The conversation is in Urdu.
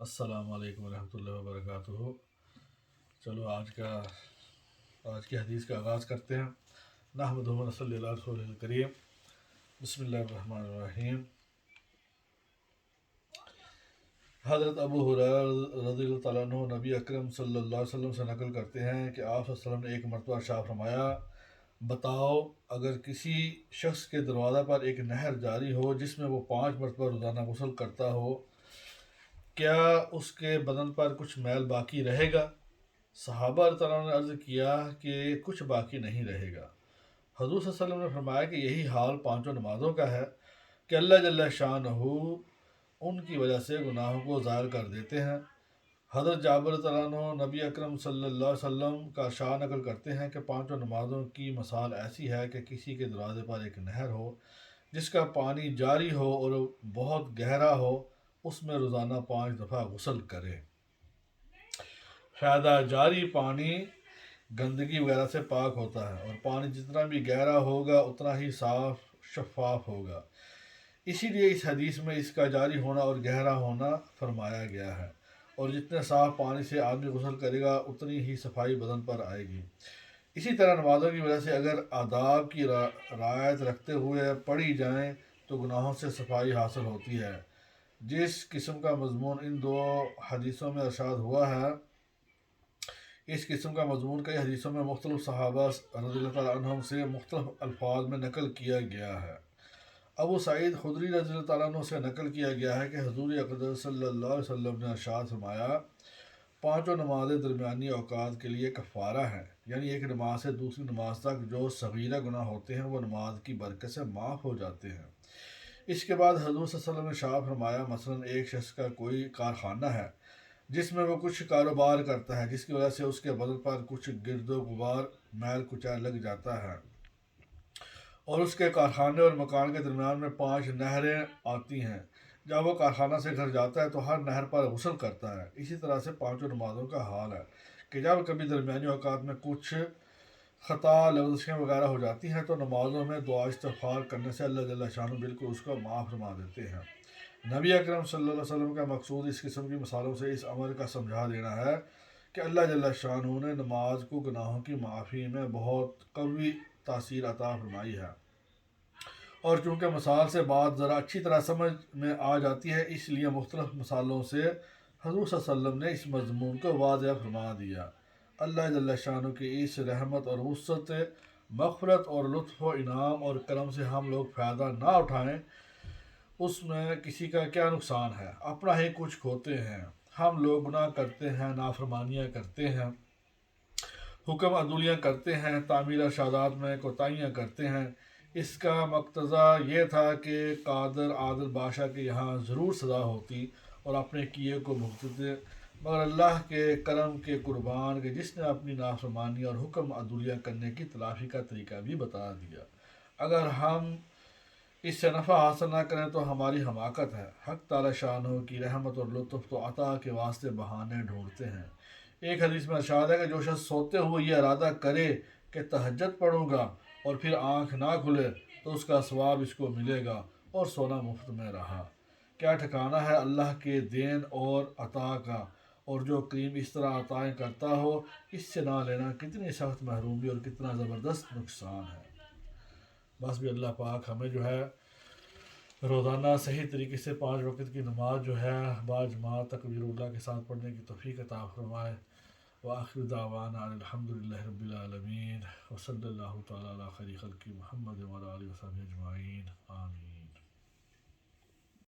السلام علیکم ورحمۃ اللہ وبرکاتہ۔ چلو آج کی حدیث کا آغاز کرتے ہیں۔ نحمدہ و نصلی علی رسول الکریم۔ بسم اللہ الرحمن الرحیم۔ حضرت ابو ہریرہ رضی اللہ تعالیٰ عنہ نبی اکرم صلی اللہ علیہ وسلم سے نقل کرتے ہیں کہ آپ صلی اللہ علیہ وسلم نے ایک مرتبہ ارشاد فرمایا، بتاؤ اگر کسی شخص کے دروازہ پر ایک نہر جاری ہو جس میں وہ 5 مرتبہ روزانہ غسل کرتا ہو، کیا اس کے بدن پر کچھ میل باقی رہے گا؟ صحابہ رضی اللہ عنہ نے عرض کیا کہ کچھ باقی نہیں رہے گا۔ حضور صلی اللہ علیہ وسلم نے فرمایا کہ یہی حال 5 نمازوں کا ہے کہ اللہ جل شانہ ان کی وجہ سے گناہوں کو ظاہر کر دیتے ہیں۔ حضرت جابر رضی اللہ عنہ نبی اکرم صلی اللہ علیہ وسلم کا شان نقل کرتے ہیں کہ 5 نمازوں کی مثال ایسی ہے کہ کسی کے دروازے پر ایک نہر ہو جس کا پانی جاری ہو اور بہت گہرا ہو، اس میں روزانہ 5 دفعہ غسل کرے۔ فائدہ: جاری پانی گندگی وغیرہ سے پاک ہوتا ہے اور پانی جتنا بھی گہرا ہوگا اتنا ہی صاف شفاف ہوگا، اسی لیے اس حدیث میں اس کا جاری ہونا اور گہرا ہونا فرمایا گیا ہے، اور جتنے صاف پانی سے آدمی غسل کرے گا اتنی ہی صفائی بدن پر آئے گی۔ اسی طرح نمازوں کی وجہ سے اگر آداب کی رعایت رکھتے ہوئے پڑھی جائیں تو گناہوں سے صفائی حاصل ہوتی ہے۔ جس قسم کا مضمون ان 2 حدیثوں میں ارشاد ہوا ہے، اس قسم کا مضمون کئی حدیثوں میں مختلف صحابہ رضی اللہ تعالیٰ عنہم سے مختلف الفاظ میں نقل کیا گیا ہے۔ ابو سعید خدری رضی اللہ تعالیٰ عنہ سے نقل کیا گیا ہے کہ حضور اقدس صلی اللہ علیہ وسلم نے ارشاد فرمایا، 5 نمازیں درمیانی اوقات کے لیے کفارہ ہیں، یعنی ایک نماز سے دوسری نماز تک جو صغیرہ گناہ ہوتے ہیں وہ نماز کی برکت سے معاف ہو جاتے ہیں۔ اس کے بعد حضور صلی اللہ علیہ وسلم نے ارشاد فرمایا، مثلا ایک شخص کا کوئی کارخانہ ہے جس میں وہ کچھ کاروبار کرتا ہے جس کی وجہ سے اس کے بدن پر کچھ گرد و غبار میل کچا لگ جاتا ہے، اور اس کے کارخانے اور مکان کے درمیان میں 5 نہریں آتی ہیں۔ جب وہ کارخانہ سے گھر جاتا ہے تو ہر نہر پر غسل کرتا ہے۔ اسی طرح سے 5 نمازوں کا حال ہے کہ جب کبھی درمیانی اوقات میں کچھ خطا لغزشیں وغیرہ ہو جاتی ہیں تو نمازوں میں دعا استغفار کرنے سے اللہ جل شانہ بالکل اس کو معاف فرما دیتے ہیں۔ نبی اکرم صلی اللہ علیہ وسلم کا مقصود اس قسم کی مثالوں سے اس عمل کا سمجھا دینا ہے کہ اللہ جل شانہ نے نماز کو گناہوں کی معافی میں بہت قوی تاثیر عطا فرمائی ہے، اور چونکہ مثال سے بات ذرا اچھی طرح سمجھ میں آ جاتی ہے اس لیے مختلف مثالوں سے حضور صلی اللہ علیہ وسلم نے اس مضمون کو واضح فرما دیا۔ اللہ جل شانہ کی اس رحمت اور وسعت، مغفرت اور لطف و انعام اور کرم سے ہم لوگ فائدہ نہ اٹھائیں، اس میں کسی کا کیا نقصان ہے؟ اپنا ہی کچھ کھوتے ہیں۔ ہم لوگ گناہ کرتے ہیں، نافرمانیاں کرتے ہیں، حکم عدولیاں کرتے ہیں، تعمیل ارشادات میں کوتاہیاں کرتے ہیں۔ اس کا مقتضا یہ تھا کہ قادر عادل بادشاہ کے یہاں ضرور سزا ہوتی اور اپنے کیے کو بھگتتے، مگر اللہ کے کرم کے قربان کہ جس نے اپنی نافرمانی اور حکم عدولیاں کرنے کی تلافی کا طریقہ بھی بتا دیا۔ اگر ہم اس سے نفع حاصل نہ کریں تو ہماری حماقت ہے۔ حق تعالی شانہ کی رحمت اور لطف تو عطا کے واسطے بہانے ڈھونڈتے ہیں۔ ایک حدیث میں ارشاد ہے کہ جو شخص سوتے ہوئے یہ ارادہ کرے کہ تہجد پڑھوں گا اور پھر آنکھ نہ کھلے تو اس کا ثواب اس کو ملے گا اور سونا مفت میں رہا۔ کیا ٹھکانہ ہے اللہ کے دین اور عطا کا، اور جو کریم اس طرح عطائیں کرتا ہو اس سے نہ لینا کتنی سخت محرومی اور کتنا زبردست نقصان ہے۔ بس بھی اللہ پاک ہمیں جو ہے روزانہ صحیح طریقے سے 5 وقت کی نماز جو ہے باجماعت تکبیر اللہ کے ساتھ پڑھنے کی توفیق عطا فرمائے۔ وآخر دعوانا الحمدللہ رب العالمین، وصلی اللہ تعالی علی خیر خلقہ محمد وعلی آلہ وصحبہ اجمعین، آمین۔